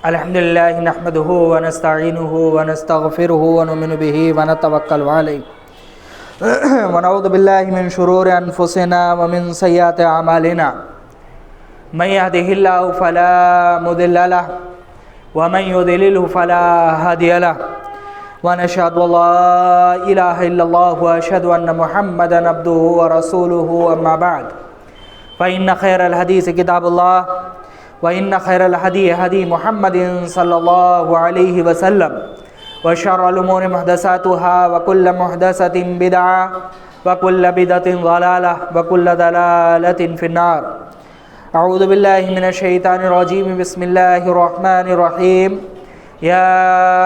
الحمدللہ نحمدہ ونستعینہ ونستغفرہ ونؤمن بہ ونتوکل علیہ ونعوذ باللہ من شرور انفسنا ومن سیئات اعمالنا من یہدہ اللہ فلا مضل لہ ومن یضللہ فلا ہادی لہ ونشہد ان لا الہ الا اللہ واشہد ان محمدا عبدہ ورسولہ اما بعد فإن خیر الحدیث کتاب اللہ وإن خیر الحدی حدی محمد صلی اللہ علیہ وسلم وشر الامور محدثاتها وكل محدثة بدعة وكل بدعة ضلالة وكل ضلالة في النار اعوذ باللہ من الشیطان الرجیم بسم اللہ الرحمن الرحیم یا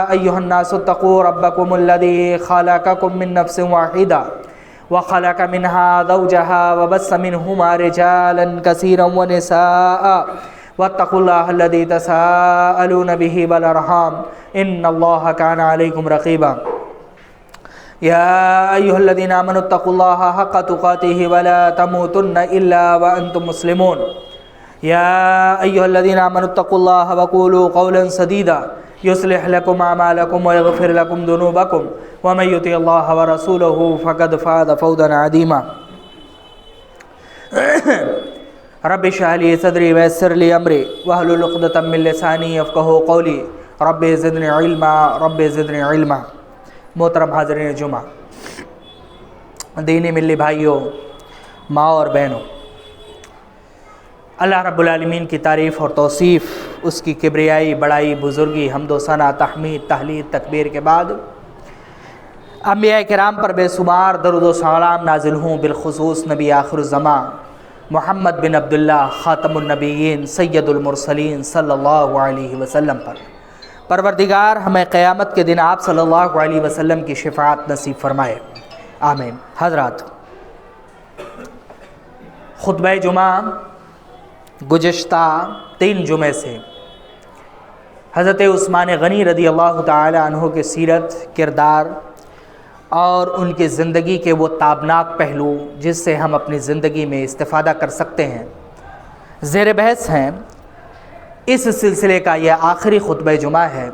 ایہا الناس اتقوا ربکم الذی خلقکم من نفس واحدہ وخلق منها زوجها وبث منهما رجالا كثيرا ونساء واتقوا الله الذي تساءلون به والارحام ان الله كان عليكم رقيبا يا ايها الذين امنوا اتقوا الله حق تقاته ولا تموتن الا وانتم مسلمون يا ايها الذين امنوا اتقوا الله وقولوا قولا سديدا يصلح لكم اعمالكم ويغفر لكم ذنوبكم ومن يطع الله ورسوله فقد فاز فوزا عظيما رب اشرح لي صدري ويسر لي امري واحلل عقدة من لساني يفقهوا قولي رب زدني علما رب زدنی علما۔ محترم حاضرین جمعہ، دینی ملی بھائیوں، ماں اور بہنوں، اللہ رب العالمین کی تعریف اور توصیف، اس کی کبریائی، بڑائی، بزرگی، حمد و ثنا، تحمید، تہلید، تکبیر کے بعد انبیاء کرام پر بے شمار درود و سلام نازل ہوں، بالخصوص نبی آخر الزمان محمد بن عبداللہ خاتم النبیین سید المرسلین صلی اللہ علیہ وسلم پر۔ پروردگار ہمیں قیامت کے دن آپ صلی اللہ علیہ وسلم کی شفاعت نصیب فرمائے، آمین۔ حضرات، خطبہ جمعہ گزشتہ 3 جمعے سے حضرت عثمان غنی رضی اللہ تعالی عنہ کے سیرت، کردار اور ان کی زندگی کے وہ تابناک پہلو جس سے ہم اپنی زندگی میں استفادہ کر سکتے ہیں، زیر بحث ہیں۔ اس سلسلے کا یہ آخری خطبہ جمعہ ہے۔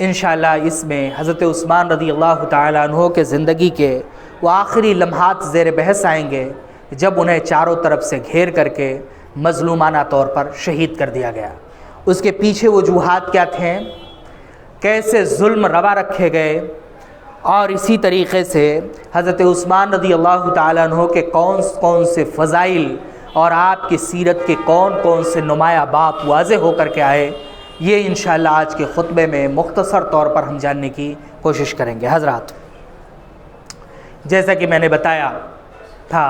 انشاءاللہ اس میں حضرت عثمان رضی اللہ تعالی عنہ کے زندگی کے وہ آخری لمحات زیر بحث آئیں گے جب انہیں چاروں طرف سے گھیر کر کے مظلومانہ طور پر شہید کر دیا گیا۔ اس کے پیچھے وجوہات کیا تھے، کیسے ظلم روا رکھے گئے، اور اسی طریقے سے حضرت عثمان رضی اللہ تعالیٰ عنہ کے کون سے فضائل اور آپ کی سیرت کے کون سے نمایاں باپ واضح ہو کر کے آئے، یہ انشاءاللہ آج کے خطبے میں مختصر طور پر ہم جاننے کی کوشش کریں گے۔ حضرات، جیسا کہ میں نے بتایا تھا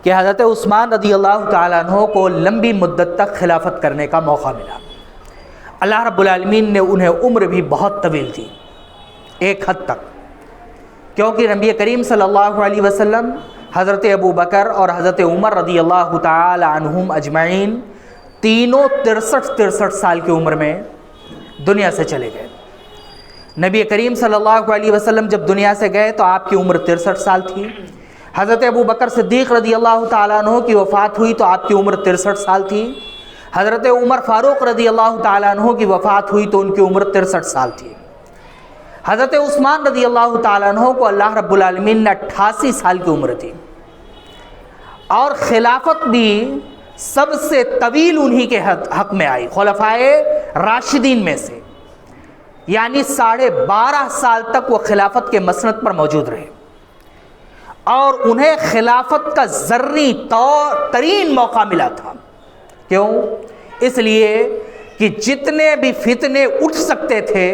کہ حضرت عثمان رضی اللہ تعالیٰ عنہ کو لمبی مدت تک خلافت کرنے کا موقع ملا۔ اللہ رب العالمین نے انہیں عمر بھی بہت طویل دی، ایک حد تک، کیونکہ نبی کریم صلی اللہ علیہ وسلم، حضرت ابو بکر اور حضرت عمر رضی اللہ تعالی عنہم اجمعین تینوں 63 سال کی عمر میں دنیا سے چلے گئے۔ نبی کریم صلی اللہ علیہ وسلم جب دنیا سے گئے تو آپ کی عمر 63 سال تھی۔ حضرت ابو بکر صدیق رضی اللہ تعالیٰ عنہ کی وفات ہوئی تو آپ کی عمر 63 سال تھی۔ حضرت عمر فاروق رضی اللہ تعالیٰ عنہ کی وفات ہوئی تو ان کی عمر 63 سال تھی۔ حضرت عثمان رضی اللہ تعالیٰ عنہ کو اللہ رب العالمین نے 88 سال کی عمر دی، اور خلافت بھی سب سے طویل انہی کے حق میں آئی، خلفائے راشدین میں سے، یعنی 12.5 سال تک وہ خلافت کے مسند پر موجود رہے، اور انہیں خلافت کا ذری ترین موقع ملا تھا۔ کیوں؟ اس لیے کہ جتنے بھی فتنے اٹھ سکتے تھے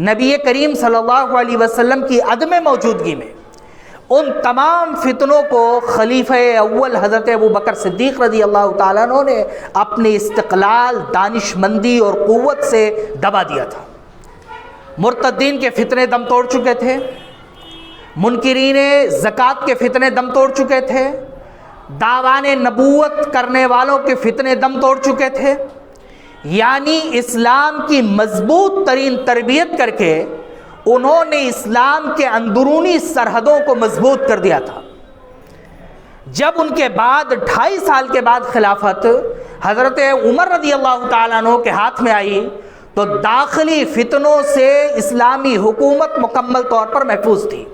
نبی کریم صلی اللہ علیہ وسلم کی عدم موجودگی میں، ان تمام فتنوں کو خلیفہ اول حضرت ابو بکر صدیق رضی اللہ تعالیٰ عنہ نے اپنی استقلال، دانشمندی اور قوت سے دبا دیا تھا۔ مرتدین کے فتنے دم توڑ چکے تھے، منکرین زکوٰۃ کے فتنے دم توڑ چکے تھے، دعوان نبوت کرنے والوں کے فتنے دم توڑ چکے تھے، یعنی اسلام کی مضبوط ترین تربیت کر کے انہوں نے اسلام کے اندرونی سرحدوں کو مضبوط کر دیا تھا۔ جب ان کے بعد 2.5 سال کے بعد خلافت حضرت عمر رضی اللہ تعالیٰ عنہ کے ہاتھ میں آئی تو داخلی فتنوں سے اسلامی حکومت مکمل طور پر محفوظ تھی۔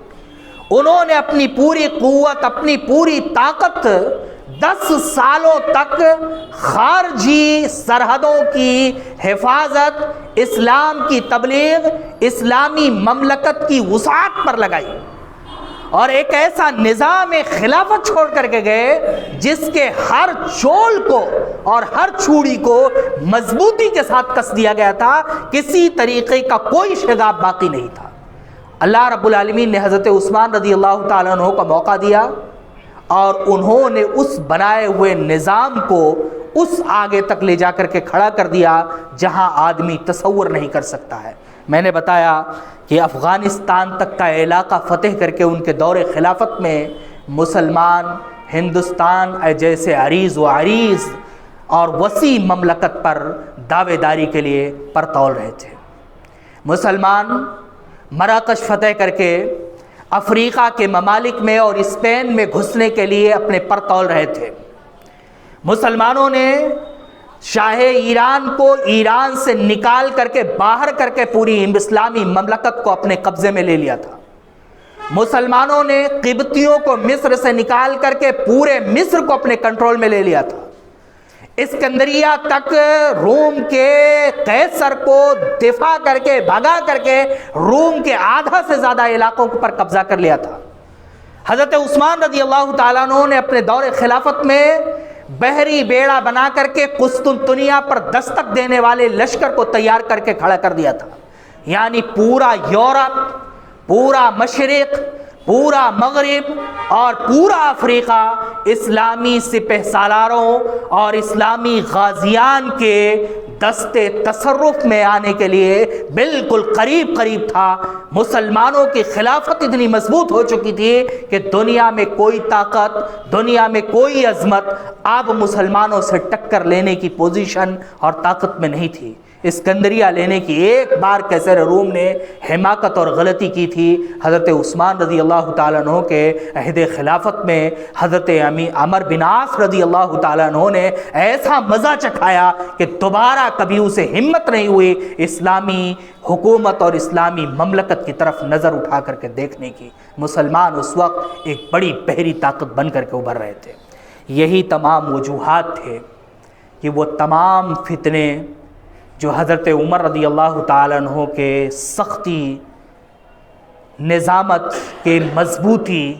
انہوں نے اپنی پوری قوت، اپنی پوری طاقت 10 سالوں تک خارجی سرحدوں کی حفاظت، اسلام کی تبلیغ، اسلامی مملکت کی وسعت پر لگائی، اور ایک ایسا نظام خلافت چھوڑ کر کے گئے جس کے ہر چول کو اور ہر چوڑی کو مضبوطی کے ساتھ کس دیا گیا تھا، کسی طریقے کا کوئی شگاف باقی نہیں تھا۔ اللہ رب العالمین نے حضرت عثمان رضی اللہ تعالیٰ عنہ کا موقع دیا اور انہوں نے اس بنائے ہوئے نظام کو اس آگے تک لے جا کر کے کھڑا کر دیا جہاں آدمی تصور نہیں کر سکتا ہے۔ میں نے بتایا کہ افغانستان تک کا علاقہ فتح کر کے ان کے دور خلافت میں مسلمان ہندوستان جیسے عریض و عریض اور وسیع مملکت پر دعوے داری کے لیے پر تول رہے تھے۔ مسلمان مراکش فتح کر کے افریقہ کے ممالک میں اور اسپین میں گھسنے کے لیے اپنے پر تول رہے تھے۔ مسلمانوں نے شاہ ایران کو ایران سے نکال کر کے باہر کر کے پوری اسلامی مملکت کو اپنے قبضے میں لے لیا تھا۔ مسلمانوں نے قبطیوں کو مصر سے نکال کر کے پورے مصر کو اپنے کنٹرول میں لے لیا تھا۔ اسکندریہ تک روم کے قیصر کو دفاع کر کے بھگا کر کے روم کے آدھا سے زیادہ علاقوں پر قبضہ کر لیا تھا۔ حضرت عثمان رضی اللہ تعالیٰ عنہ نے اپنے دور خلافت میں بحری بیڑا بنا کر کے قسطنطنیہ پر دستک دینے والے لشکر کو تیار کر کے کھڑا کر دیا تھا، یعنی پورا یورپ، پورا مشرق، پورا مغرب اور پورا افریقہ اسلامی سپہ سالاروں اور اسلامی غازیان کے دستے تصرف میں آنے کے لیے بالکل قریب تھا۔ مسلمانوں کی خلافت اتنی مضبوط ہو چکی تھی کہ دنیا میں کوئی طاقت، دنیا میں کوئی عظمت اب مسلمانوں سے ٹکر لینے کی پوزیشن اور طاقت میں نہیں تھی۔ اسکندریہ لینے کی ایک بار کیسر روم نے حماقت اور غلطی کی تھی۔ حضرت عثمان رضی اللہ تعالیٰ عنہ کے عہد خلافت میں حضرت عمر بن عاص رضی اللہ تعالیٰ عنہ نے ایسا مزہ چکھایا کہ دوبارہ کبھی اسے ہمت نہیں ہوئی اسلامی حکومت اور اسلامی مملکت کی طرف نظر اٹھا کر کے دیکھنے کی۔ مسلمان اس وقت ایک بڑی بحری طاقت بن کر کے ابھر رہے تھے۔ یہی تمام وجوہات تھے کہ وہ تمام فتنے جو حضرت عمر رضی اللہ تعالیٰ عنہ کے سختی، نظامت کے مضبوطی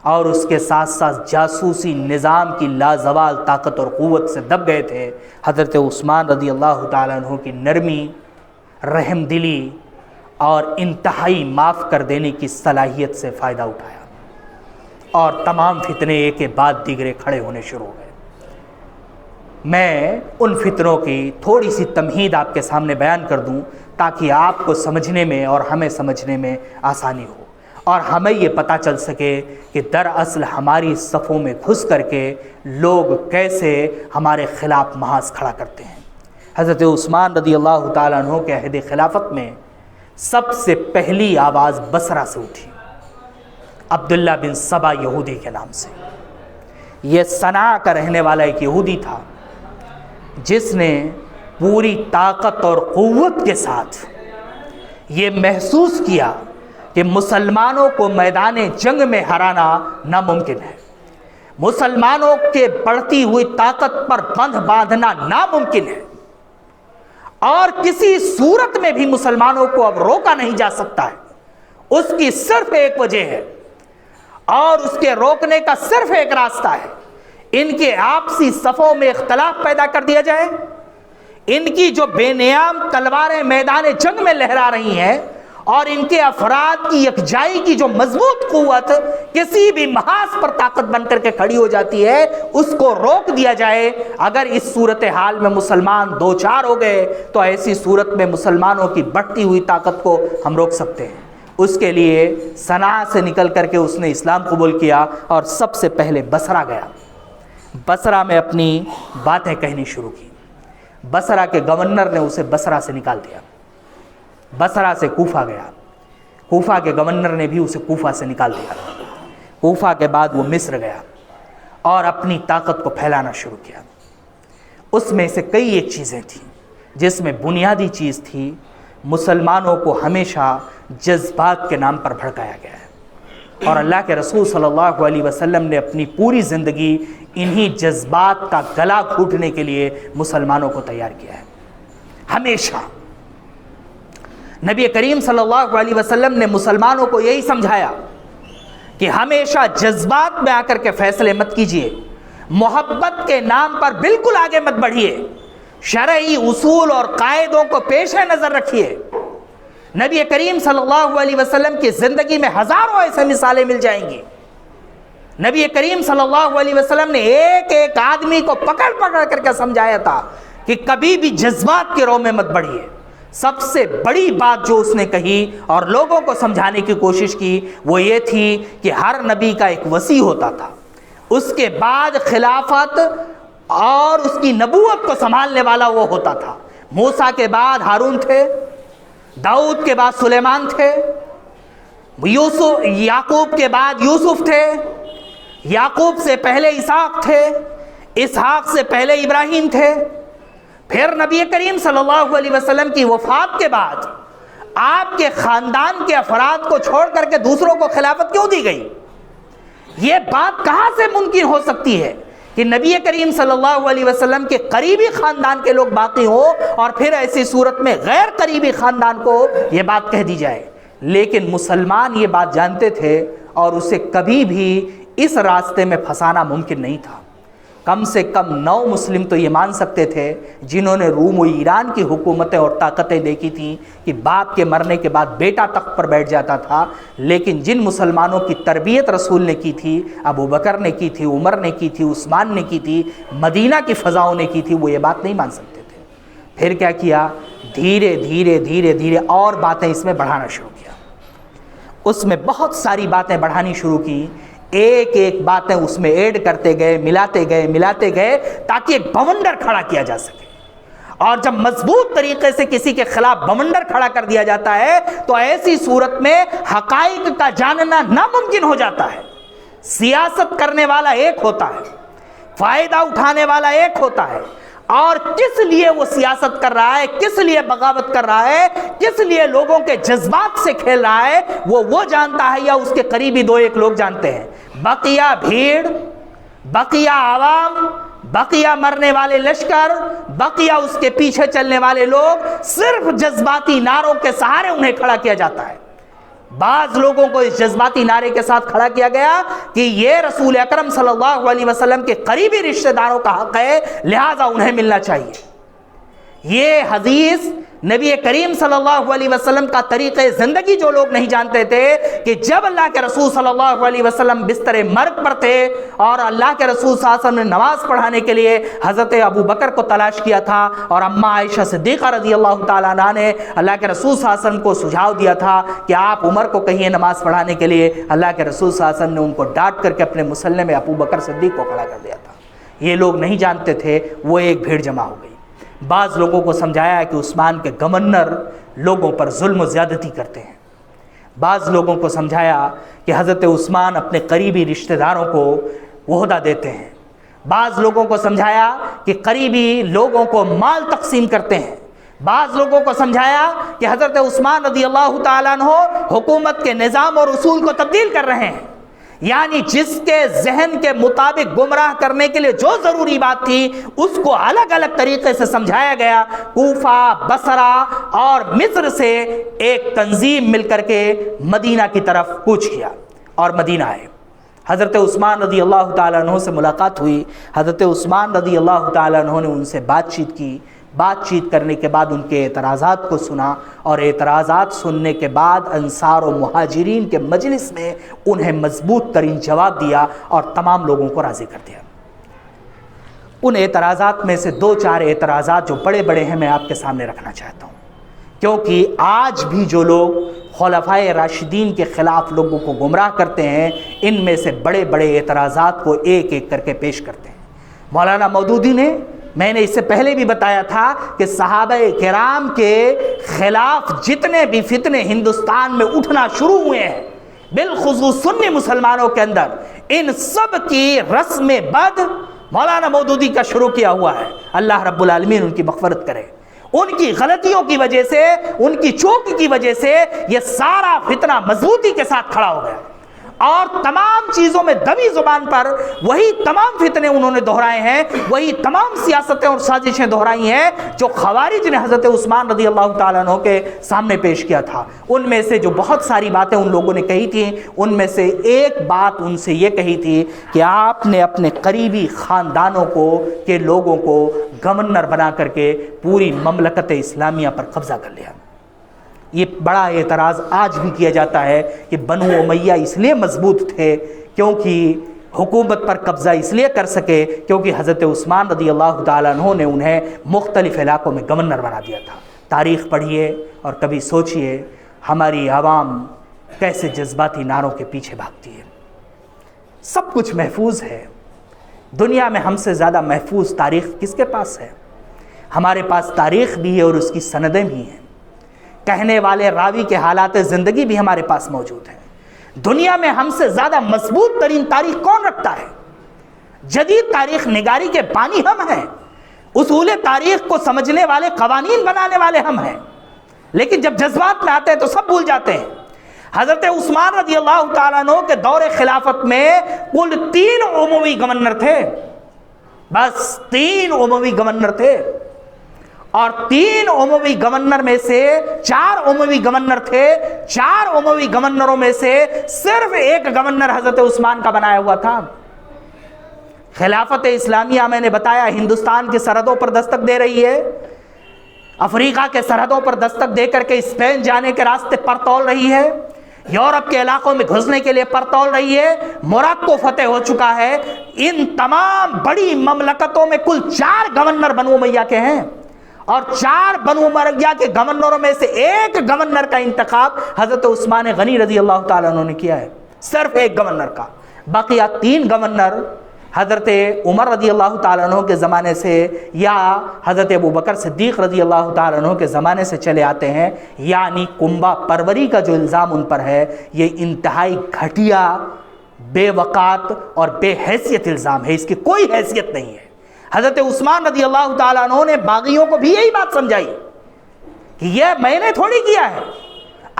اور اس کے ساتھ ساتھ جاسوسی نظام کی لازوال طاقت اور قوت سے دب گئے تھے، حضرت عثمان رضی اللہ تعالیٰ عنہ کی نرمی، رحم دلی اور انتہائی معاف کر دینے کی صلاحیت سے فائدہ اٹھایا اور تمام فتنے ایک کے بعد دیگرے کھڑے ہونے شروع ہو گئے۔ میں ان فتنوں کی تھوڑی سی تمہید آپ کے سامنے بیان کر دوں تاکہ آپ کو سمجھنے میں اور ہمیں سمجھنے میں آسانی ہو اور ہمیں یہ پتہ چل سکے کہ دراصل ہماری صفوں میں گھس کر کے لوگ کیسے ہمارے خلاف محاذ کھڑا کرتے ہیں۔ حضرت عثمان رضی اللہ تعالیٰ عنہ کے عہد خلافت میں سب سے پہلی آواز بصرہ سے اٹھی، عبداللہ بن سبا یہودی کے نام سے۔ یہ صنعاء کا رہنے والا ایک یہودی تھا جس نے پوری طاقت اور قوت کے ساتھ یہ محسوس کیا کہ مسلمانوں کو میدان جنگ میں ہرانا ناممکن ہے، مسلمانوں کے بڑھتی ہوئی طاقت پر بند باندھنا ناممکن ہے، اور کسی صورت میں بھی مسلمانوں کو اب روکا نہیں جا سکتا ہے۔ اس کی صرف ایک وجہ ہے اور اس کے روکنے کا صرف ایک راستہ ہے، ان کے آپسی صفوں میں اختلاف پیدا کر دیا جائے، ان کی جو بے نیام تلواریں میدان جنگ میں لہرا رہی ہیں اور ان کے افراد کی یکجائی کی جو مضبوط قوت کسی بھی محاذ پر طاقت بن کر کے کھڑی ہو جاتی ہے، اس کو روک دیا جائے۔ اگر اس صورتحال میں مسلمان دو چار ہو گئے تو ایسی صورت میں مسلمانوں کی بڑھتی ہوئی طاقت کو ہم روک سکتے ہیں۔ اس کے لیے صنعاء سے نکل کر کے اس نے اسلام قبول کیا اور سب سے پہلے بصرہ گیا، بصرہ میں اپنی باتیں کہنی شروع کی۔ بصرہ کے گورنر نے اسے بصرہ سے نکال دیا، بصرہ سے کوفہ گیا، کوفہ کے گورنر نے بھی اسے کوفہ سے نکال دیا۔ کوفہ کے بعد وہ مصر گیا اور اپنی طاقت کو پھیلانا شروع کیا۔ اس میں سے کئی ایک چیزیں تھیں جس میں بنیادی چیز تھی مسلمانوں کو ہمیشہ جذبات کے نام پر بھڑکایا گیا ہے، اور اللہ کے رسول صلی اللہ علیہ وسلم نے اپنی پوری زندگی انہی جذبات کا گلا گھونٹنے کے لیے مسلمانوں کو تیار کیا ہے۔ ہمیشہ نبی کریم صلی اللہ علیہ وسلم نے مسلمانوں کو یہی سمجھایا کہ ہمیشہ جذبات میں آ کر کے فیصلے مت کیجیے، محبت کے نام پر بالکل آگے مت بڑھیے، شرعی اصول اور قاعدوں کو پیش نظر رکھیے۔ نبی کریم صلی اللہ علیہ وسلم کی زندگی میں ہزاروں ایسے مثالیں مل جائیں گی۔ نبی کریم صلی اللہ علیہ وسلم نے ایک ایک آدمی کو پکڑ پکڑ کر کے سمجھایا تھا کہ کبھی بھی جذبات کے رو میں مت بڑھیے۔ سب سے بڑی بات جو اس نے کہی اور لوگوں کو سمجھانے کی کوشش کی وہ یہ تھی کہ ہر نبی کا ایک وصی ہوتا تھا، اس کے بعد خلافت اور اس کی نبوت کو سنبھالنے والا وہ ہوتا تھا۔ موسیٰ کے بعد ہارون تھے، داؤد کے بعد سلیمان تھے، یعقوب کے بعد یوسف تھے، یعقوب سے پہلے اسحاق تھے، اسحاق سے پہلے ابراہیم تھے۔ پھر نبی کریم صلی اللہ علیہ وسلم کی وفات کے بعد آپ کے خاندان کے افراد کو چھوڑ کر کے دوسروں کو خلافت کیوں دی گئی؟ یہ بات کہاں سے ممکن ہو سکتی ہے کہ نبی کریم صلی اللہ علیہ وسلم کے قریبی خاندان کے لوگ باقی ہوں اور پھر ایسی صورت میں غیر قریبی خاندان کو یہ بات کہہ دی جائے؟ لیکن مسلمان یہ بات جانتے تھے اور اسے کبھی بھی اس راستے میں پھنسانا ممکن نہیں تھا۔ کم سے کم 9 مسلم تو یہ مان سکتے تھے جنہوں نے روم و ایران کی حکومتیں اور طاقتیں دیکھی تھیں کہ باپ کے مرنے کے بعد بیٹا تخت پر بیٹھ جاتا تھا، لیکن جن مسلمانوں کی تربیت رسول نے کی تھی، ابو بکر نے کی تھی، عمر نے کی تھی، عثمان نے کی تھی، مدینہ کی فضاؤں نے کی تھی، وہ یہ بات نہیں مان سکتے تھے۔ پھر کیا کیا؟ دھیرے دھیرے دھیرے دھیرے اور باتیں اس میں بڑھانا شروع کیا۔ اس میں بہت ساری باتیں بڑھانی شروع کی، ایک ایک باتیں اس میں ایڈ کرتے گئے، ملاتے گئے تاکہ ایک بونڈر کھڑا کیا جا سکے۔ اور جب مضبوط طریقے سے کسی کے خلاف بونڈر کھڑا کر دیا جاتا ہے تو ایسی صورت میں حقائق کا جاننا ناممکن ہو جاتا ہے۔ سیاست کرنے والا ایک ہوتا ہے، فائدہ اٹھانے والا ایک ہوتا ہے، اور کس لیے وہ سیاست کر رہا ہے، کس لیے بغاوت کر رہا ہے، کس لیے لوگوں کے جذبات سے کھیل رہا ہے، وہ جانتا ہے یا اس کے قریبی 2-1 لوگ جانتے ہیں۔ بقیہ بھیڑ، بقیہ عوام، بقیہ مرنے والے لشکر، بقیہ اس کے پیچھے چلنے والے لوگ، صرف جذباتی نعروں کے سہارے انہیں کھڑا کیا جاتا ہے۔ بعض لوگوں کو اس جذباتی نعرے کے ساتھ کھڑا کیا گیا کہ یہ رسول اکرم صلی اللہ علیہ وسلم کے قریبی رشتہ داروں کا حق ہے، لہذا انہیں ملنا چاہیے۔ یہ حدیث نبی کریم صلی اللہ علیہ وسلم کا طریقہ زندگی جو لوگ نہیں جانتے تھے کہ جب اللہ کے رسول صلی اللہ علیہ وسلم بستر مرگ پر تھے اور اللہ کے رسول صلی اللہ علیہ وسلم نے نماز پڑھانے کے لیے حضرت ابو بکر کو تلاش کیا تھا اور اماں عائشہ صدیقہ رضی اللہ تعالیٰ عنہا نے اللہ کے رسول صلی اللہ علیہ وسلم کو سجھاؤ دیا تھا کہ آپ عمر کو کہیے نماز پڑھانے کے لیے، اللہ کے رسول صلی اللہ علیہ وسلم نے ان کو ڈانٹ کر کے اپنے مصلی میں ابو بکر صدیق کو کھڑا کر دیا تھا۔ یہ لوگ نہیں جانتے تھے، وہ ایک بھیڑ جمع ہو گئی۔ بعض لوگوں کو سمجھایا کہ عثمان کے گورنر لوگوں پر ظلم و زیادتی کرتے ہیں، بعض لوگوں کو سمجھایا کہ حضرت عثمان اپنے قریبی رشتہ داروں کو عہدہ دیتے ہیں، بعض لوگوں کو سمجھایا کہ قریبی لوگوں کو مال تقسیم کرتے ہیں، بعض لوگوں کو سمجھایا کہ حضرت عثمان رضی اللہ تعالیٰ عنہ حکومت کے نظام اور اصول کو تبدیل کر رہے ہیں۔ یعنی جس کے ذہن کے مطابق گمراہ کرنے کے لیے جو ضروری بات تھی اس کو الگ الگ طریقے سے سمجھایا گیا۔ کوفہ، بصرہ اور مصر سے ایک تنظیم مل کر کے مدینہ کی طرف کوچ کیا اور مدینہ آئے۔ حضرت عثمان رضی اللہ تعالیٰ عنہ سے ملاقات ہوئی، حضرت عثمان رضی اللہ تعالیٰ عنہ نے ان سے بات چیت کی، بات چیت کرنے کے بعد ان کے اعتراضات کو سنا اور اعتراضات سننے کے بعد انصار و مہاجرین کے مجلس میں انہیں مضبوط ترین جواب دیا اور تمام لوگوں کو راضی کر دیا۔ ان اعتراضات میں سے 2-4 اعتراضات جو بڑے بڑے ہیں میں آپ کے سامنے رکھنا چاہتا ہوں، کیونکہ آج بھی جو لوگ خلفائے راشدین کے خلاف لوگوں کو گمراہ کرتے ہیں ان میں سے بڑے بڑے اعتراضات کو ایک ایک کر کے پیش کرتے ہیں۔ مولانا مودودی نے میں نے اس سے پہلے بھی بتایا تھا کہ صحابہ کرام کے خلاف جتنے بھی فتنے ہندوستان میں اٹھنا شروع ہوئے ہیں بالخصوص سنی مسلمانوں کے اندر، ان سب کی رسم بد مولانا مودودی کا شروع کیا ہوا ہے۔ اللہ رب العالمین ان کی مغفرت کرے۔ ان کی غلطیوں کی وجہ سے، ان کی چوک کی وجہ سے یہ سارا فتنہ مضبوطی کے ساتھ کھڑا ہو گیا، اور تمام چیزوں میں دبی زبان پر وہی تمام فتنے انہوں نے دہرائے ہیں، وہی تمام سیاستیں اور سازشیں دہرائی ہیں جو خوارج نے حضرت عثمان رضی اللہ تعالیٰ عنہ کے سامنے پیش کیا تھا۔ ان میں سے جو بہت ساری باتیں ان لوگوں نے کہی تھیں، ان میں سے ایک بات ان سے یہ کہی تھی کہ آپ نے اپنے قریبی خاندانوں کو کے لوگوں کو گورنر بنا کر کے پوری مملکت اسلامیہ پر قبضہ کر لیا۔ یہ بڑا اعتراض آج بھی کیا جاتا ہے کہ بنو امیہ اس لیے مضبوط تھے کیونکہ حکومت پر قبضہ اس لیے کر سکے کیونکہ حضرت عثمان رضی اللہ تعالیٰ عنہ نے انہیں مختلف علاقوں میں گورنر بنا دیا تھا۔ تاریخ پڑھیے اور کبھی سوچئے ہماری عوام کیسے جذباتی نعروں کے پیچھے بھاگتی ہے۔ سب کچھ محفوظ ہے، دنیا میں ہم سے زیادہ محفوظ تاریخ کس کے پاس ہے؟ ہمارے پاس تاریخ بھی ہے اور اس کی سندیں بھی ہیں، کہنے والے راوی کے حالات زندگی بھی ہمارے پاس موجود ہیں۔ دنیا میں ہم سے زیادہ مضبوط ترین تاریخ کون رکھتا ہے؟ جدید تاریخ نگاری کے بانی ہم ہیں، اصول تاریخ کو سمجھنے والے، قوانین بنانے والے ہم ہیں، لیکن جب جذبات میں آتے ہیں تو سب بھول جاتے ہیں۔ حضرت عثمان رضی اللہ تعالیٰ عنہ کے دور خلافت میں کل 3 اموی گورنر تھے، بس 3 اموی گورنر تھے، اور 3 اموی گورنر میں سے 4 اموی گورنر تھے، 4 اموی گورنروں میں سے صرف 1 گورنر حضرت عثمان کا بنایا ہوا تھا۔ خلافت اسلامیہ میں نے بتایا ہندوستان کی سرحدوں پر دستک دے رہی ہے، افریقہ کے سرحدوں پر دستک دے کر کے اسپین جانے کے راستے پر تول رہی ہے، یورپ کے علاقوں میں گھسنے کے لیے پر تول رہی ہے، موراکو فتح ہو چکا ہے۔ ان تمام بڑی مملکتوں میں کل 4 گورنر بنو امیہ کے ہیں، اور 4 بنو امیہ کے گورنروں میں سے 1 گورنر کا انتخاب حضرت عثمان غنی رضی اللہ تعالیٰ عنہ نے کیا ہے، صرف 1 گورنر کا۔ بقیہ 3 گورنر حضرت عمر رضی اللہ تعالیٰ عنہ کے زمانے سے یا حضرت ابوبکر صدیق رضی اللہ تعالیٰ عنہ کے زمانے سے چلے آتے ہیں، یعنی کنبہ پروری کا جو الزام ان پر ہے یہ انتہائی گھٹیا، بے وقات اور بے حیثیت الزام ہے، اس کی کوئی حیثیت نہیں ہے۔ حضرت عثمان رضی اللہ تعالیٰ عنہ نے باغیوں کو بھی یہی بات سمجھائی کہ یہ میں نے تھوڑی کیا ہے،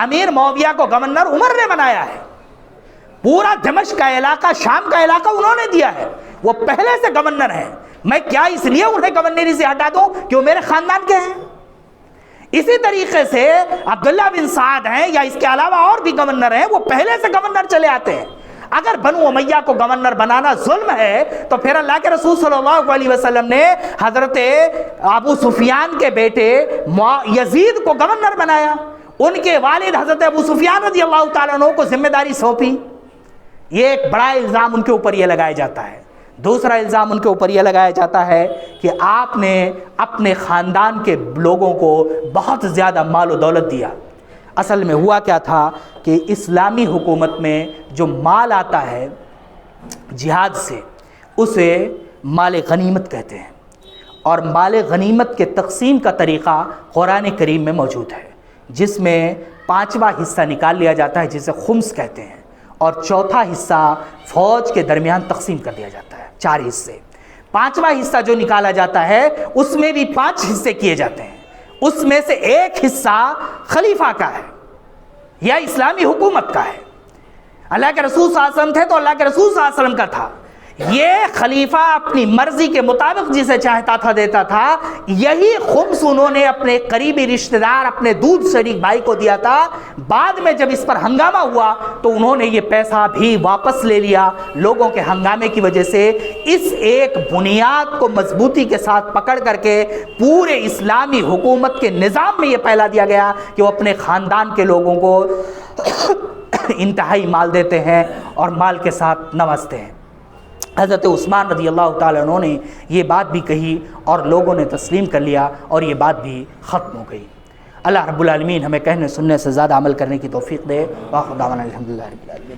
امیر معاویہ کو گورنر عمر نے بنایا ہے، پورا دمشق کا علاقہ، شام کا علاقہ انہوں نے دیا ہے، وہ پہلے سے گورنر ہیں، میں کیا اس لیے انہیں گورنری سے ہٹا دوں کہ وہ میرے خاندان کے ہیں؟ اسی طریقے سے عبداللہ بن سعد ہیں یا اس کے علاوہ اور بھی گورنر ہیں، وہ پہلے سے گورنر چلے آتے ہیں۔ اگر بنو امیہ کو گورنر بنانا ظلم ہے تو پھر اللہ کے رسول صلی اللہ علیہ وسلم نے حضرت ابو سفیان کے بیٹے یزید کو گورنر بنایا، ان کے والد حضرت ابو سفیان رضی اللہ تعالیٰ عنہ کو ذمہ داری سونپی۔ یہ ایک بڑا الزام ان کے اوپر یہ لگایا جاتا ہے۔ دوسرا الزام ان کے اوپر یہ لگایا جاتا ہے کہ آپ نے اپنے خاندان کے لوگوں کو بہت زیادہ مال و دولت دیا۔ اصل میں ہوا کیا تھا کہ اسلامی حکومت میں جو مال آتا ہے جہاد سے، اسے مال غنیمت کہتے ہیں، اور مال غنیمت کے تقسیم کا طریقہ قرآن کریم میں موجود ہے، جس میں 5واں حصہ نکال لیا جاتا ہے جسے خمس کہتے ہیں، اور 4تھا حصہ فوج کے درمیان تقسیم کر دیا جاتا ہے، 4 حصے۔ 5واں حصہ جو نکالا جاتا ہے اس میں بھی 5 حصے کیے جاتے ہیں، اس میں سے 1 حصہ خلیفہ کا ہے یا اسلامی حکومت کا ہے۔ اللہ کے رسول صلی اللہ علیہ وسلم تھے تو اللہ کے رسول صلی اللہ علیہ وسلم کا تھا، یہ خلیفہ اپنی مرضی کے مطابق جسے چاہتا تھا دیتا تھا۔ یہی خمس انہوں نے اپنے قریبی رشتہ دار، اپنے دودھ شریک بھائی کو دیا تھا۔ بعد میں جب اس پر ہنگامہ ہوا تو انہوں نے یہ پیسہ بھی واپس لے لیا۔ لوگوں کے ہنگامے کی وجہ سے اس ایک بنیاد کو مضبوطی کے ساتھ پکڑ کر کے پورے اسلامی حکومت کے نظام میں یہ پھیلا دیا گیا کہ وہ اپنے خاندان کے لوگوں کو انتہائی مال دیتے ہیں اور مال کے ساتھ نوازتے ہیں۔ حضرت عثمان رضی اللہ تعالیٰ عنہ نے یہ بات بھی کہی اور لوگوں نے تسلیم کر لیا اور یہ بات بھی ختم ہو گئی۔ اللہ رب العالمین ہمیں کہنے سننے سے زیادہ عمل کرنے کی توفیق دے۔ وآخر دعوانا الحمدللہ رب العالمین۔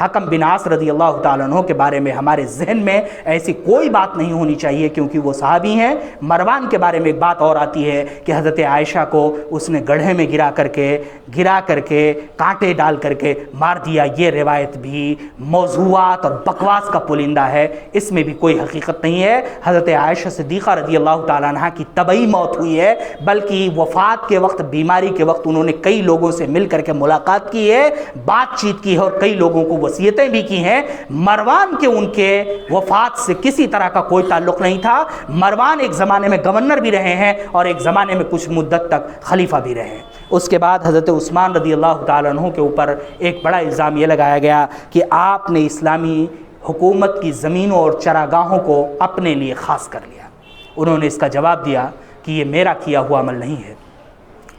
حکم بن عاص رضی اللہ تعالیٰ عنہ کے بارے میں ہمارے ذہن میں ایسی کوئی بات نہیں ہونی چاہیے کیونکہ وہ صحابی ہیں۔ مروان کے بارے میں ایک بات اور آتی ہے کہ حضرت عائشہ کو اس نے گڑھے میں گرا کر کے کانٹے ڈال کر کے مار دیا۔ یہ روایت بھی موضوعات اور بکواس کا پلندہ ہے، اس میں بھی کوئی حقیقت نہیں ہے۔ حضرت عائشہ صدیقہ رضی اللہ تعالیٰ عنہ کی طبعی موت ہوئی ہے، بلکہ وفات کے وقت، بیماری کے وقت انہوں نے کئی لوگوں سے مل کر کے ملاقات کی ہے، بات چیت کی ہے اور کئی لوگوں کو وصیتیں بھی کی ہیں۔ مروان کے ان کے وفات سے کسی طرح کا کوئی تعلق نہیں تھا۔ مروان ایک زمانے میں گورنر بھی رہے ہیں اور ایک زمانے میں کچھ مدت تک خلیفہ بھی رہے ہیں۔ اس کے بعد حضرت عثمان رضی اللہ تعالیٰ عنہ کے اوپر ایک بڑا الزام یہ لگایا گیا کہ آپ نے اسلامی حکومت کی زمینوں اور چراگاہوں کو اپنے لیے خاص کر لیا۔ انہوں نے اس کا جواب دیا کہ یہ میرا کیا ہوا عمل نہیں ہے،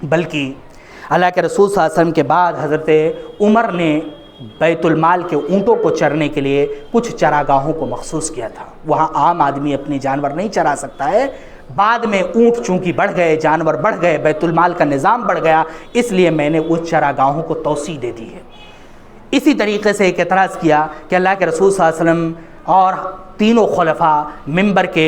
بلکہ اللہ کے رسول صلی اللہ علیہ وسلم کے بعد حضرت عمر نے بیت المال کے اونٹوں کو چرنے کے لیے کچھ چراگاہوں کو مخصوص کیا تھا۔ وہاں عام آدمی اپنے جانور نہیں چرا سکتا ہے۔ بعد میں اونٹ چونکہ بڑھ گئے، جانور بڑھ گئے، بیت المال کا نظام بڑھ گیا، اس لیے میں نے اس چراگاہوں کو توسیع دے دی ہے۔ اسی طریقے سے ایک اعتراض کیا کہ اللہ کے رسول صلی اللہ علیہ وسلم اور تینوں خلفاء ممبر کے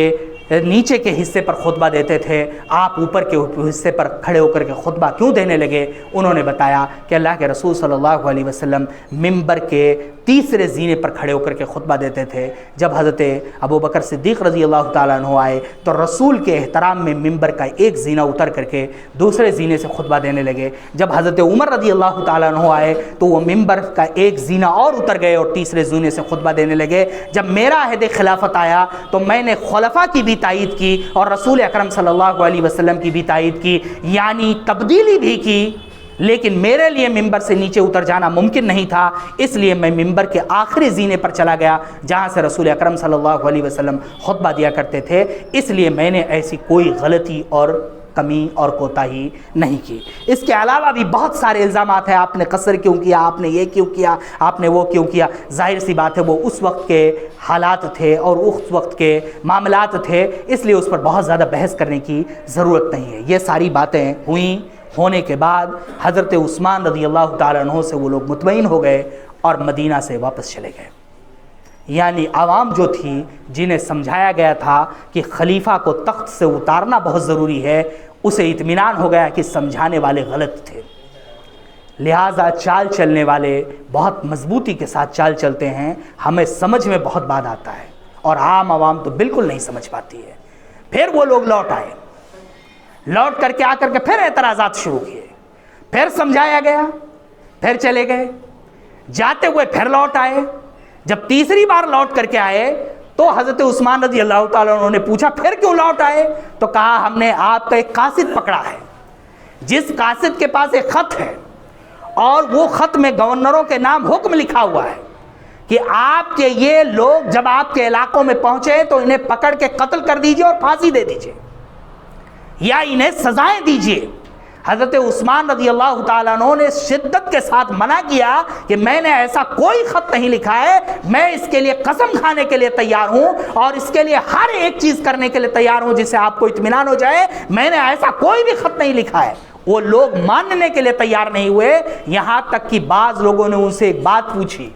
نیچے کے حصے پر خطبہ دیتے تھے، آپ اوپر کے حصے پر کھڑے ہو کر کے خطبہ کیوں دینے لگے؟ انہوں نے بتایا کہ اللہ کے رسول صلی اللہ علیہ وسلم ممبر کے تیسرے زینے پر کھڑے ہو کر کے خطبہ دیتے تھے۔ جب حضرت ابوبکر صدیق رضی اللہ تعالیٰ عنہ آئے تو رسول کے احترام میں ممبر کا ایک زینہ اتر کر کے دوسرے زینے سے خطبہ دینے لگے۔ جب حضرت عمر رضی اللہ تعالیٰ عنہ آئے تو وہ ممبر کا ایک زینہ اور اتر گئے اور تیسرے زینے سے خطبہ دینے لگے۔ جب میرا عہد خلافت آیا تو میں نے خلفاء کی بھی تائید کی اور رسول اکرم صلی اللہ علیہ وسلم کی بھی تائید کی، یعنی تبدیلی بھی کی، لیکن میرے لیے ممبر سے نیچے اتر جانا ممکن نہیں تھا، اس لیے میں ممبر کے آخری زینے پر چلا گیا جہاں سے رسول اکرم صلی اللہ علیہ وسلم خطبہ دیا کرتے تھے۔ اس لیے میں نے ایسی کوئی غلطی اور کمی اور کوتاہی نہیں کی۔ اس کے علاوہ بھی بہت سارے الزامات ہیں، آپ نے قصر کیوں کیا، آپ نے یہ کیوں کیا، آپ نے وہ کیوں کیا۔ ظاہر سی بات ہے وہ اس وقت کے حالات تھے اور اس وقت کے معاملات تھے، اس لیے اس پر بہت زیادہ بحث کرنے کی ضرورت نہیں ہے۔ یہ ساری باتیں ہوئیں، ہونے کے بعد حضرت عثمان رضی اللہ تعالیٰ عنہ سے وہ لوگ مطمئن ہو گئے اور مدینہ سے واپس چلے گئے۔ یعنی عوام جو تھی، جنہیں سمجھایا گیا تھا کہ خلیفہ کو تخت سے اتارنا بہت ضروری ہے، اسے اطمینان ہو گیا کہ سمجھانے والے غلط تھے۔ لہٰذا چال چلنے والے بہت مضبوطی کے ساتھ چال چلتے ہیں، ہمیں سمجھ میں بہت بعد آتا ہے اور عام عوام تو بالکل نہیں سمجھ پاتی ہے۔ پھر وہ لوگ لوٹ آئے، لوٹ کر کے آ کر کے پھر اعتراضات شروع کیے، پھر سمجھایا گیا، پھر چلے گئے، جاتے ہوئے پھر لوٹ آئے۔ جب تیسری بار لوٹ کر کے آئے تو حضرت عثمان رضی اللہ تعالیٰ عنہ نے پوچھا پھر کیوں لوٹ آئے؟ تو کہا ہم نے آپ کا ایک قاصد پکڑا ہے، جس قاصد کے پاس ایک خط ہے اور وہ خط میں گورنروں کے نام حکم لکھا ہوا ہے کہ آپ کے یہ لوگ جب آپ کے علاقوں میں پہنچے تو انہیں پکڑ کے قتل کر دیجئے اور پھانسی دے دیجئے یا انہیں سزائیں دیجئے۔ حضرت عثمان رضی اللہ تعالیٰ عنہ نے شدت کے ساتھ منع کیا کہ میں نے ایسا کوئی خط نہیں لکھا ہے، میں اس کے لیے قسم کھانے کے لیے تیار ہوں اور اس کے لیے ہر ایک چیز کرنے کے لیے تیار ہوں جس سے آپ کو اطمینان ہو جائے، میں نے ایسا کوئی بھی خط نہیں لکھا ہے۔ وہ لوگ ماننے کے لیے تیار نہیں ہوئے، یہاں تک کہ بعض لوگوں نے ان سے ایک بات پوچھی،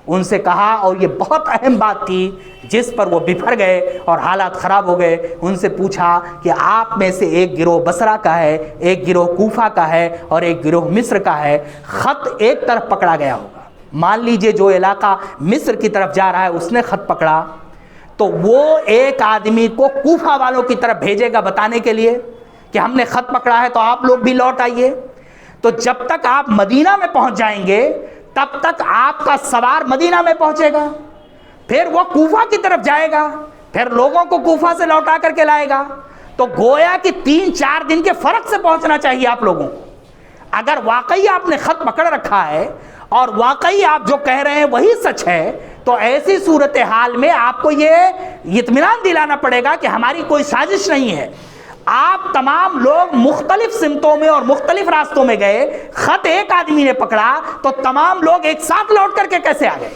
ان سے کہا، اور یہ بہت اہم بات تھی جس پر وہ بفر گئے اور حالات خراب ہو گئے، ان سے پوچھا کہ آپ میں سے ایک گروہ بصرہ کا ہے، ایک گروہ کوفہ کا ہے اور ایک گروہ مصر کا ہے، خط ایک طرف پکڑا گیا ہوگا، مان لیجئے جو علاقہ مصر کی طرف جا رہا ہے اس نے خط پکڑا تو وہ ایک آدمی کو کوفہ والوں کی طرف بھیجے گا بتانے کے لیے کہ ہم نے خط پکڑا ہے تو آپ لوگ بھی لوٹ آئیے۔ تو جب تک آپ مدینہ میں پہنچ جائیں گے تب تک آپ کا سوار مدینہ میں پہنچے گا، پھر وہ کوفہ کی طرف جائے گا، پھر لوگوں کو کوفہ سے لوٹا کر کے لائے گا۔ تو گویا کہ 3-4 دن کے فرق سے پہنچنا چاہیے آپ لوگوں کو۔ اگر واقعی آپ نے خط پکڑ رکھا ہے اور واقعی آپ جو کہہ رہے ہیں وہی سچ ہے تو ایسی صورتحال میں آپ کو یہ اطمینان دلانا پڑے گا کہ ہماری کوئی سازش نہیں ہے۔ آپ تمام لوگ مختلف سمتوں میں اور مختلف راستوں میں گئے، خط ایک آدمی نے پکڑا تو تمام لوگ ایک ساتھ لوٹ کر کے کیسے آ گئے؟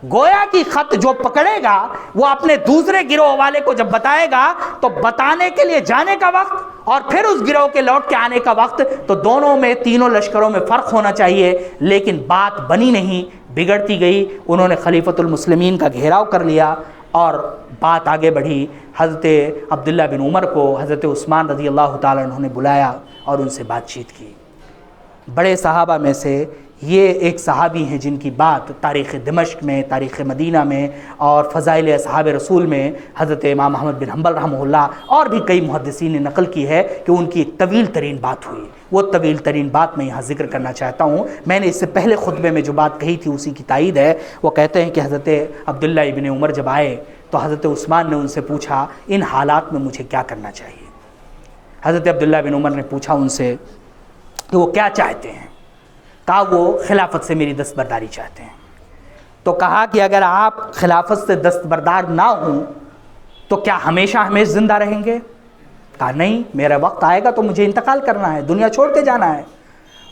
گویا کہ خط جو پکڑے گا وہ اپنے دوسرے گروہ والے کو جب بتائے گا تو بتانے کے لیے جانے کا وقت اور پھر اس گروہ کے لوٹ کے آنے کا وقت، تو دونوں میں، تینوں لشکروں میں فرق ہونا چاہیے، لیکن بات بنی نہیں، بگڑتی گئی۔ انہوں نے خلیفۃ المسلمین کا گھیراؤ کر لیا اور بات آگے بڑھی۔ حضرت عبداللہ بن عمر کو حضرت عثمان رضی اللہ تعالیٰ عنہ نے بلایا اور ان سے بات چیت کی۔ بڑے صحابہ میں سے یہ ایک صحابی ہیں جن کی بات تاریخ دمشق میں، تاریخ مدینہ میں اور فضائل اصحاب رسول میں حضرت امام احمد بن حنبل رحمہ اللہ اور بھی کئی محدثین نے نقل کی ہے کہ ان کی ایک طویل ترین بات ہوئی۔ وہ طویل ترین بات میں یہاں ذکر کرنا چاہتا ہوں۔ میں نے اس سے پہلے خطبے میں جو بات کہی تھی اسی کی تائید ہے۔ وہ کہتے ہیں کہ حضرت عبداللہ ابن عمر جب آئے تو حضرت عثمان نے ان سے پوچھا ان حالات میں مجھے کیا کرنا چاہیے۔ حضرت عبداللہ بن عمر نے پوچھا ان سے کہ وہ کیا چاہتے ہیں۔ کہا وہ خلافت سے میری دستبرداری چاہتے ہیں۔ تو کہا کہ اگر آپ خلافت سے دستبردار نہ ہوں تو کیا ہمیشہ ہمیشہ زندہ رہیں گے؟ کہا نہیں، میرا وقت آئے گا تو مجھے انتقال کرنا ہے، دنیا چھوڑ کے جانا ہے۔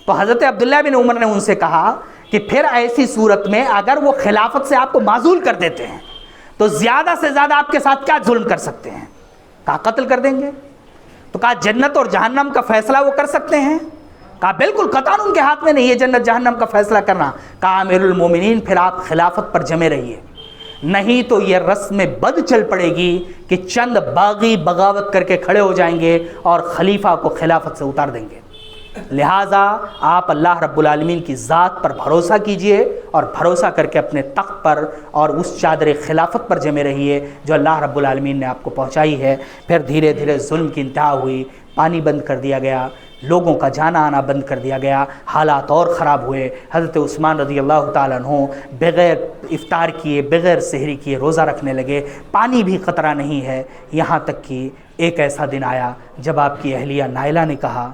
تو حضرت عبداللہ بن عمر نے ان سے کہا کہ پھر ایسی صورت میں اگر وہ خلافت سے آپ کو معزول کر دیتے ہیں تو زیادہ سے زیادہ آپ کے ساتھ کیا ظلم کر سکتے ہیں؟ کہا قتل کر دیں گے۔ تو کہا جنت اور جہنم کا فیصلہ وہ کر سکتے ہیں؟ کہا بالکل قطعاً ان کے ہاتھ میں نہیں ہے جنت جہنم کا فیصلہ کرنا۔ کہا امیر المومنین پھر آپ خلافت پر جمے رہیے، نہیں تو یہ رسم بد چل پڑے گی کہ چند باغی بغاوت کر کے کھڑے ہو جائیں گے اور خلیفہ کو خلافت سے اتار دیں گے۔ لہٰذا آپ اللہ رب العالمین کی ذات پر بھروسہ کیجئے اور بھروسہ کر کے اپنے تخت پر اور اس چادر خلافت پر جمے رہیے جو اللہ رب العالمین نے آپ کو پہنچائی ہے۔ پھر دھیرے دھیرے ظلم کی انتہا ہوئی، پانی بند کر دیا گیا، لوگوں کا جانا آنا بند کر دیا گیا، حالات اور خراب ہوئے۔ حضرت عثمان رضی اللہ تعالیٰ عنہ بغیر افطار کیے، بغیر سحری کیے روزہ رکھنے لگے، پانی بھی قطرہ نہیں ہے، یہاں تک کہ ایک ایسا دن آیا جب آپ کی اہلیہ نائلہ نے کہا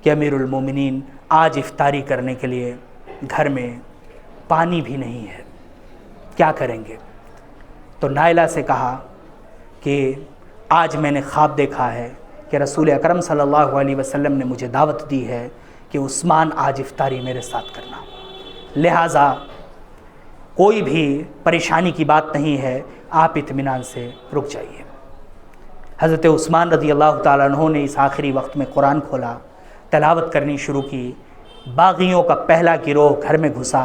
کہ امیر المومنین آج افطاری کرنے کے لیے گھر میں پانی بھی نہیں ہے، کیا کریں گے؟ تو نائلہ سے کہا کہ آج میں نے خواب دیکھا ہے کہ رسول اکرم صلی اللہ علیہ وسلم نے مجھے دعوت دی ہے کہ عثمان آج افطاری میرے ساتھ کرنا، لہٰذا کوئی بھی پریشانی کی بات نہیں ہے، آپ اطمینان سے رک جائیے۔ حضرت عثمان رضی اللہ تعالیٰ عنہ نے اس آخری وقت میں قرآن کھولا، تلاوت کرنی شروع کی۔ باغیوں کا پہلا گروہ گھر میں گھسا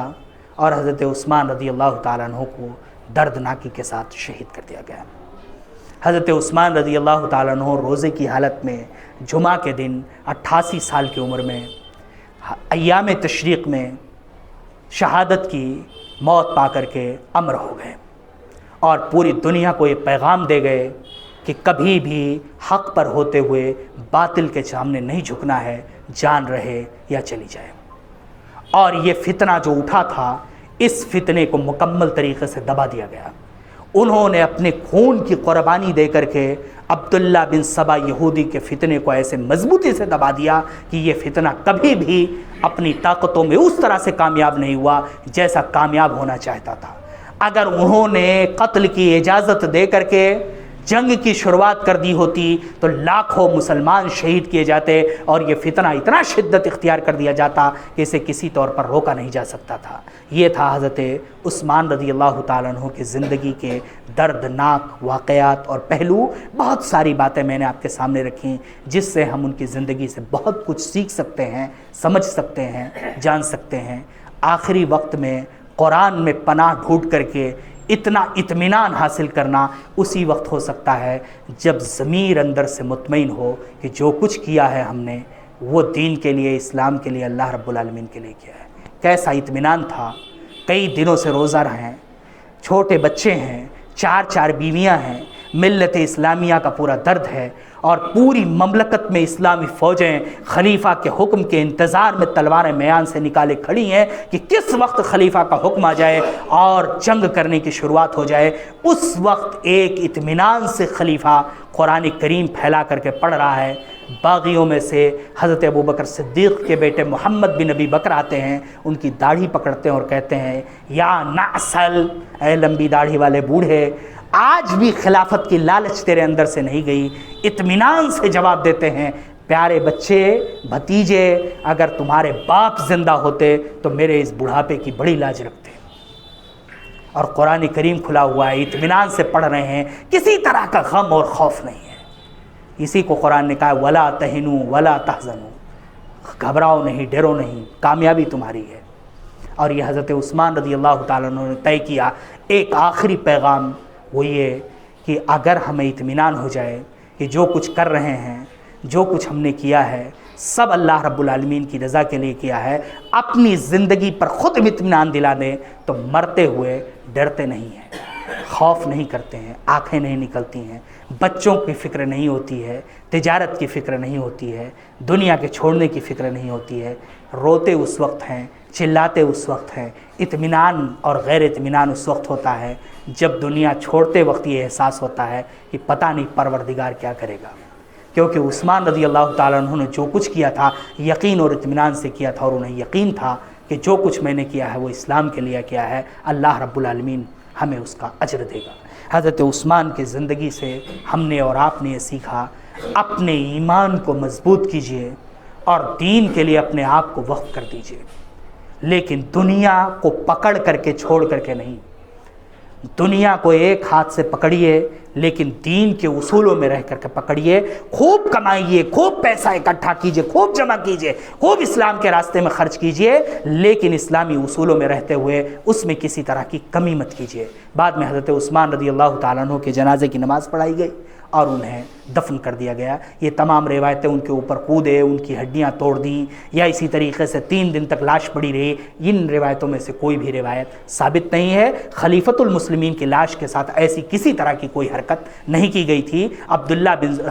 اور حضرت عثمان رضی اللہ تعالیٰ عنہ کو دردناکی کے ساتھ شہید کر دیا گیا۔ حضرت عثمان رضی اللہ تعالیٰ عنہ روزے کی حالت میں جمعہ کے دن 88 سال کی عمر میں ایام تشریق میں شہادت کی موت پا کر کے امر ہو گئے اور پوری دنیا کو یہ پیغام دے گئے کہ کبھی بھی حق پر ہوتے ہوئے باطل کے سامنے نہیں جھکنا ہے، جان رہے یا چلی جائے۔ اور یہ فتنہ جو اٹھا تھا، اس فتنے کو مکمل طریقے سے دبا دیا گیا۔ انہوں نے اپنے خون کی قربانی دے کر کے عبداللہ بن سبا یہودی کے فتنے کو ایسے مضبوطی سے دبا دیا کہ یہ فتنہ کبھی بھی اپنی طاقتوں میں اس طرح سے کامیاب نہیں ہوا جیسا کامیاب ہونا چاہتا تھا۔ اگر انہوں نے قتل کی اجازت دے کر کے جنگ کی شروعات کر دی ہوتی تو لاکھوں مسلمان شہید کیے جاتے اور یہ فتنہ اتنا شدت اختیار کر دیا جاتا کہ اسے کسی طور پر روکا نہیں جا سکتا تھا۔ یہ تھا حضرت عثمان رضی اللہ تعالیٰ عنہ کی زندگی کے دردناک واقعات اور پہلو۔ بہت ساری باتیں میں نے آپ کے سامنے رکھیں جس سے ہم ان کی زندگی سے بہت کچھ سیکھ سکتے ہیں، سمجھ سکتے ہیں، جان سکتے ہیں۔ آخری وقت میں قرآن میں پناہ ڈھونڈ کر کے اتنا اطمینان حاصل کرنا اسی وقت ہو سکتا ہے جب ضمیر اندر سے مطمئن ہو کہ جو کچھ کیا ہے ہم نے وہ دین کے لیے، اسلام کے لیے، اللہ رب العالمین کے لیے کیا ہے۔ کیسا اطمینان تھا، کئی دنوں سے روزہ رہے ہیں، چھوٹے بچے ہیں، 4 بیویاں ہیں، ملت اسلامیہ کا پورا درد ہے اور پوری مملکت میں اسلامی فوجیں خلیفہ کے حکم کے انتظار میں تلواریں میان سے نکالے کھڑی ہیں کہ کس وقت خلیفہ کا حکم آ جائے اور جنگ کرنے کی شروعات ہو جائے۔ اس وقت ایک اطمینان سے خلیفہ قرآن کریم پھیلا کر کے پڑھ رہا ہے۔ باغیوں میں سے حضرت ابوبکر صدیق کے بیٹے محمد بن ابی بکر آتے ہیں، ان کی داڑھی پکڑتے ہیں اور کہتے ہیں یا نعسل، اے لمبی داڑھی والے بوڑھے، آج بھی خلافت کی لالچ تیرے اندر سے نہیں گئی۔ اطمینان سے جواب دیتے ہیں، پیارے بچے، بھتیجے، اگر تمہارے باپ زندہ ہوتے تو میرے اس بڑھاپے کی بڑی لاج رکھتے۔ اور قرآن کریم کھلا ہوا ہے، اطمینان سے پڑھ رہے ہیں، کسی طرح کا غم اور خوف نہیں ہے۔ اسی کو قرآن نے کہا ولا تہنوا ولا تحزنوا، گھبراؤ نہیں، ڈرو نہیں، کامیابی تمہاری ہے۔ اور یہ حضرت عثمان رضی اللہ تعالیٰ عنہ نے طے کیا ایک آخری پیغام، وہ یہ کہ اگر ہمیں اطمینان ہو جائے کہ جو کچھ کر رہے ہیں، جو کچھ ہم نے کیا ہے، سب اللہ رب العالمین کی رضا کے لیے کیا ہے، اپنی زندگی پر خود اطمینان دلا دیں تو مرتے ہوئے ڈرتے نہیں ہیں، خوف نہیں کرتے ہیں، آنکھیں نہیں نکلتی ہیں، بچوں کی فکر نہیں ہوتی ہے، تجارت کی فکر نہیں ہوتی ہے، دنیا کے چھوڑنے کی فکر نہیں ہوتی ہے۔ روتے اس وقت ہیں، چلاتے اس وقت ہیں، اطمینان اور غیر اطمینان اس وقت ہوتا ہے جب دنیا چھوڑتے وقت یہ احساس ہوتا ہے کہ پتہ نہیں پروردگار کیا کرے گا۔ کیونکہ عثمان رضی اللہ تعالیٰ عنہ نے جو کچھ کیا تھا یقین اور اطمینان سے کیا تھا، اور انہیں یقین تھا کہ جو کچھ میں نے کیا ہے وہ اسلام کے لیے کیا ہے، اللہ رب العالمین ہمیں اس کا اجر دے گا۔ حضرت عثمان کی زندگی سے ہم نے اور آپ نے یہ سیکھا، اپنے ایمان کو مضبوط کیجئے اور دین کے لیے اپنے آپ کو وقف کر دیجئے، لیکن دنیا کو پکڑ کر کے چھوڑ کر کے نہیں۔ دنیا کو ایک ہاتھ سے پکڑیے لیکن دین کے اصولوں میں رہ کر کے پکڑیے، خوب کمائیے، خوب پیسہ اکٹھا کیجئے، خوب جمع کیجئے، خوب اسلام کے راستے میں خرچ کیجئے، لیکن اسلامی اصولوں میں رہتے ہوئے اس میں کسی طرح کی کمی مت کیجئے۔ بعد میں حضرت عثمان رضی اللہ تعالیٰ عنہ کے جنازے کی نماز پڑھائی گئی اور انہیں دفن کر دیا گیا۔ یہ تمام روایتیں ان کے اوپر کودے، ان کی ہڈیاں توڑ دیں، یا اسی طریقے سے 3 دن تک لاش پڑی رہی، ان روایتوں میں سے کوئی بھی روایت ثابت نہیں ہے۔ خلیفۃ المسلمین کی لاش کے ساتھ ایسی کسی طرح کی کوئی حرکت نہیں کی گئی تھی۔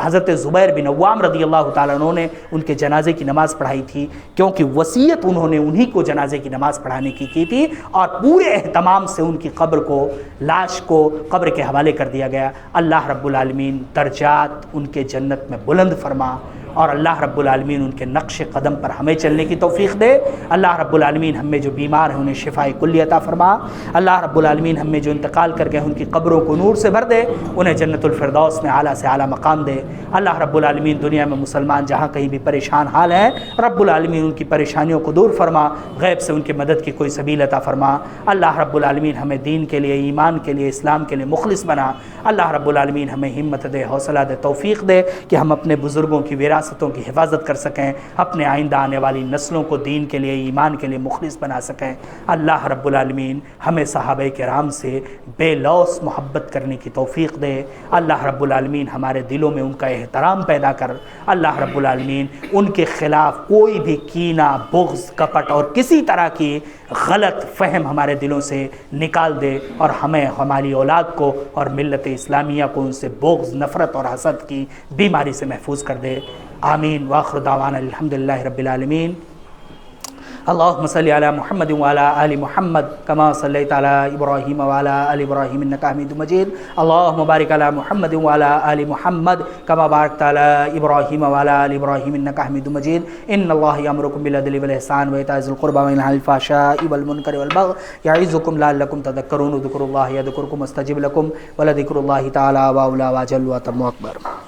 حضرت زبیر بن عوام رضی اللہ تعالیٰ عنہ نے ان کے جنازے کی نماز پڑھائی تھی، کیونکہ وصیت انہوں نے انہی کو جنازے کی نماز پڑھانے کی تھی، اور پورے اہتمام سے ان کی قبر کو، لاش کو قبر کے حوالے کر دیا گیا۔ اللہ رب العالمین درجات ان کے جنت میں بلند فرما، اور اللہ رب العالمین ان کے نقش قدم پر ہمیں چلنے کی توفیق دے۔ اللہ رب العالمین ہم میں جو بیمار ہیں انہیں شفاء کلی عطا فرما۔ اللہ رب العالمین ہم میں جو انتقال کر گئے ان کی قبروں کو نور سے بھر دے، انہیں جنت الفردوس میں اعلیٰ سے اعلیٰ مقام دے۔ اللہ رب العالمین دنیا میں مسلمان جہاں کہیں بھی پریشان حال ہیں، رب العالمین ان کی پریشانیوں کو دور فرما، غیب سے ان کی مدد کی کوئی سبیل عطا فرما۔ اللہ رب العالمین ہمیں دین کے لیے، ایمان کے لیے، اسلام کے لیے مخلص بنا۔ اللہ رب العالمین ہمیں ہمت دے، حوصلہ دے، توفیق دے کہ ہم اپنے بزرگوں کی وراثتوں کی حفاظت کر سکیں، اپنے آئندہ آنے والی نسلوں کو دین کے لیے، ایمان کے لیے مخلص بنا سکیں۔ اللہ رب العالمین ہمیں صحابہ کرام سے بے لوث محبت کرنے کی توفیق دے۔ اللہ رب العالمین ہمارے دلوں میں ان کا احترام پیدا کر۔ اللہ رب العالمین ان کے خلاف کوئی بھی کینہ، بغض، کپٹ اور کسی طرح کی غلط فہم ہمارے دلوں سے نکال دے، اور ہمیں، ہماری اولاد کو اور ملت اسلامیہ کو ان سے بغض، نفرت اور حسد کی بیماری سے محفوظ کر دے۔ آمین۔ وآخر دعوانا الحمدللہ رب العالمین۔ اللہم صلی علی محمد وعلی آل محمد کما صلیت علی ابراہیم وعلی آل ابراہیم انکا حمید مجید۔ اللہم بارک علی محمد وعلی آل محمد کما بارکت علی ابراہیم وعلی آل ابراہیم انکا حمید مجید۔ ان اللہ یامرکم بالعدل والاحسان وایتاء ذی القربى وینہی عن الفحشاء والمنکر والبغی یعظکم لعلکم تذکرون۔ اذکروا اللہ یذکرکم واستجب لکم ولذکر اللہ تعالی واولی واجل واتم اکبر۔